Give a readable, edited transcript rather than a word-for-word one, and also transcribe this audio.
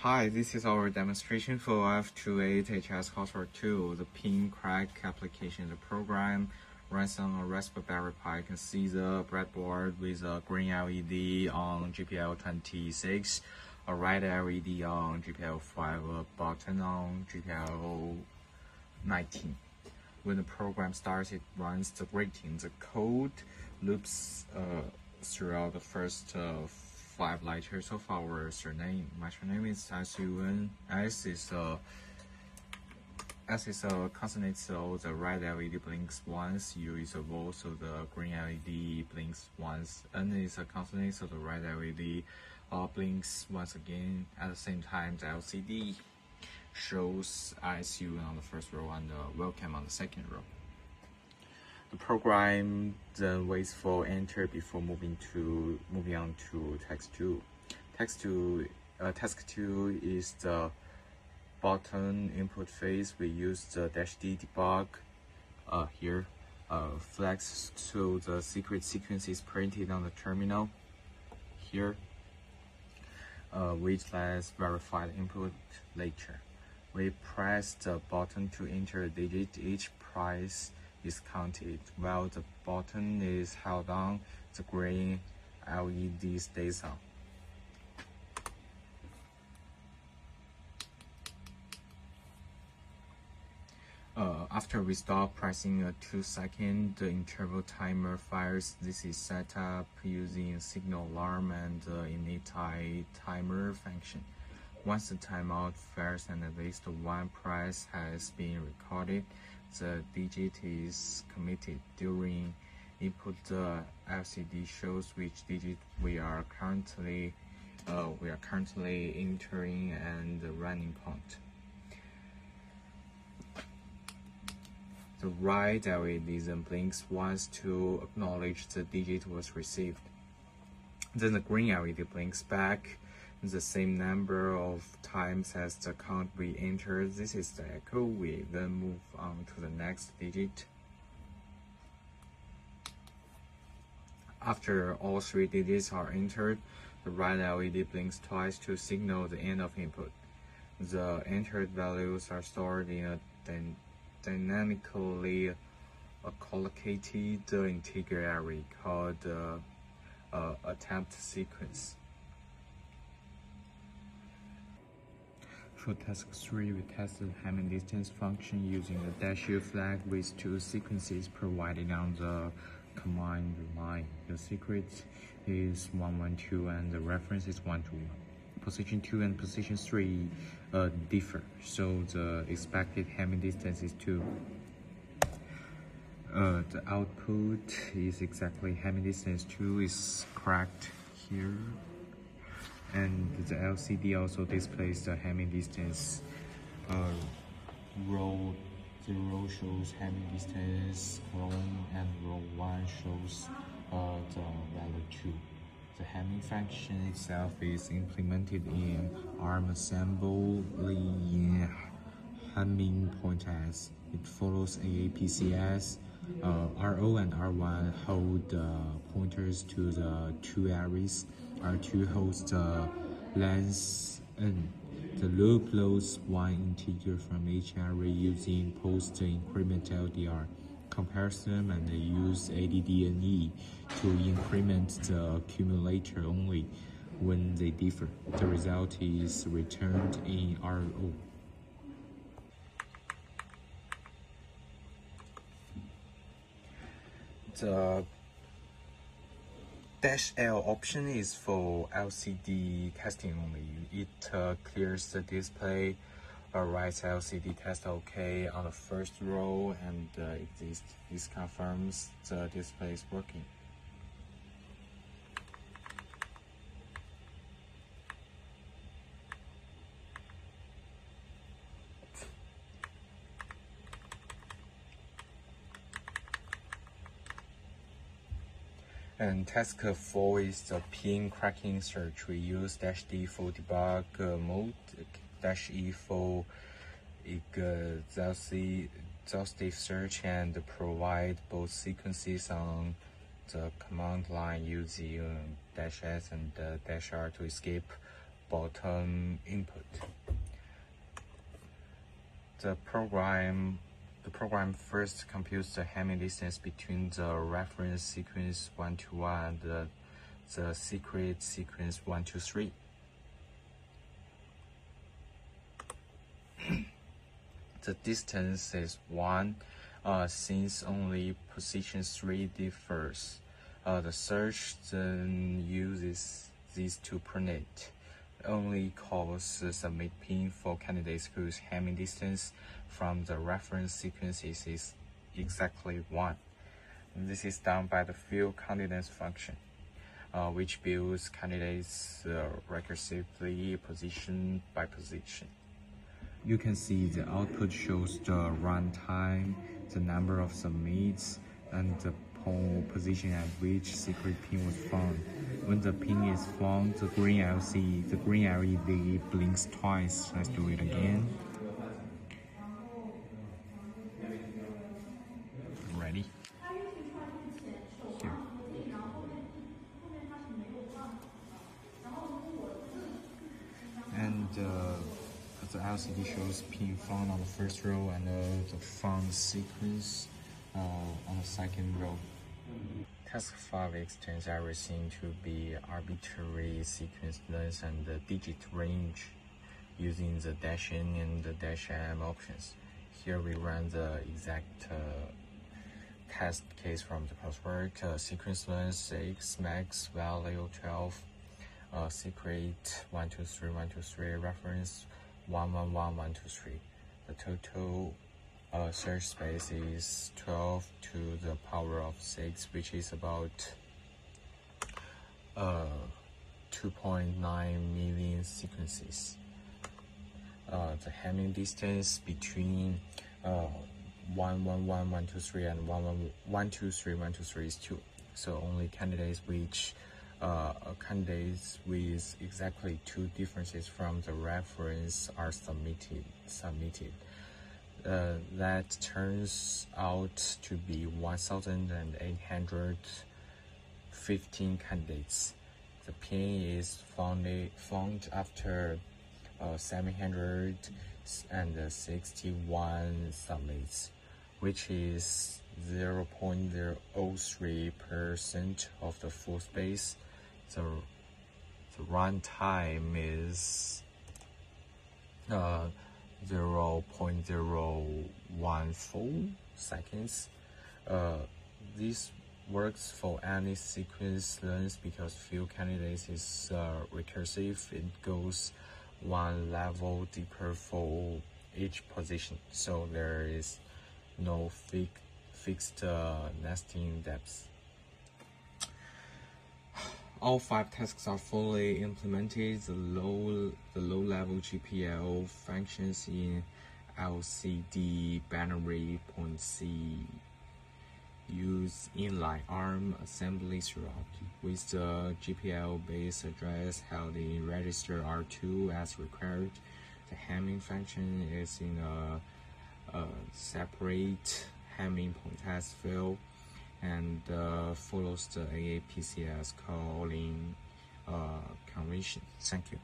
Hi, this is our demonstration for F28HS CW2, the pin crack application. The program runs on a Raspberry Pi. You can see the breadboard with a green LED on GPL26, a red LED on GPL5, a button on GPL19. When the program starts, it runs the greeting. The code loops throughout the first 5 letters of our surname. My surname is SUN. S is a consonant, so the red LED blinks once. U is a vowel, so the green LED blinks once. N is a consonant, so the red LED blinks once again. At the same time, the LCD shows SUN on the first row and welcome on the second row. The program then waits for enter before moving on to task 2. Task 2 is the button input phase. We use the -D debug here, flex so the secret sequence is printed on the terminal here, which let's verify the input later. We press the button to enter a digit. Each price is counted. While the button is held on, the green LED stays on. After we stop pressing a 2-second, the interval timer fires. This is set up using a signal alarm and init timer function. Once the timeout fires and at least one price has been recorded, the digit is committed. During input, the LCD shows which digit we are currently entering and the running point. The right LED then blinks once to acknowledge the digit was received. Then the green LED blinks back the same number of times as the count we entered. This is the echo. We then move on to the next digit. After all 3 digits are entered, the right LED blinks twice to signal the end of input. The entered values are stored in a dynamically collocated integer array called attempt sequence. For task 3, we tested Hamming distance function using the -U flag with 2 sequences provided on the command line. The secret is 112 and the reference is 121. Position 2 and position 3 differ, so the expected Hamming distance is 2. The output is exactly Hamming distance 2 is correct here. And the LCD also displays the Hamming distance. Row 0 shows Hamming distance clone, and row 1 shows the value 2. The Hamming function itself is implemented in ARM assembly in Hamming pointers. It follows AAPCS. RO and R1 hold pointers to the 2 arrays. R2 holds the length n. The loop loads 1 integer from each array using post-increment LDR comparison and use ADDNE to increment the accumulator only when they differ. The result is returned in RO. The -L option is for LCD testing only. It clears the display, writes LCD test OK on the first row, and this confirms the display is working. And task 4 is the pin cracking search. We use -D for debug mode, -E for exhaustive search, and provide both sequences on the command line using -S and -R to escape bottom input. The program first computes the Hamming distance between the reference sequence 1 to 1 and the secret sequence 1 to 3. The distance is 1 since only position 3 differs. The search then uses these to predict. Only calls the submit pin for candidates whose Hamming distance from the reference sequences is exactly 1. This is done by the field confidence function, which builds candidates recursively position by position. You can see the output shows the runtime, the number of submits, and the position at which secret pin was found. When the pin is found, the green LED blinks twice. Let's do it again. Ready? Here. And the LCD shows pin found on the first row and the found sequence on the second row. Task 5 extends everything to be arbitrary sequence length and the digit range using the -n and the -m options. Here we run the exact test case from the coursework. Sequence length x, max value 12, secret 123 123, reference 111 123. The total search space is 12 to the power of 6, which is about 2.9 million sequences. The Hamming distance between 111 123 and 123 123 is 2. So only candidates with exactly 2 differences from the reference are submitted. That turns out to be 1,815 candidates. The pin is found after 761 submits, which is 0.03% of the full space. The runtime is 0.014 seconds. This works for any sequence length because field candidates is recursive. It goes one level deeper for each position, so there is no fixed nesting depth. All 5 tasks are fully implemented. The low-level GPL functions in LCD binary point C use inline ARM assembly throughout, with the GPL base address held in register R2 as required. The Hamming function is in a separate Hamming point field and follows the AAPCS calling convention. Thank you.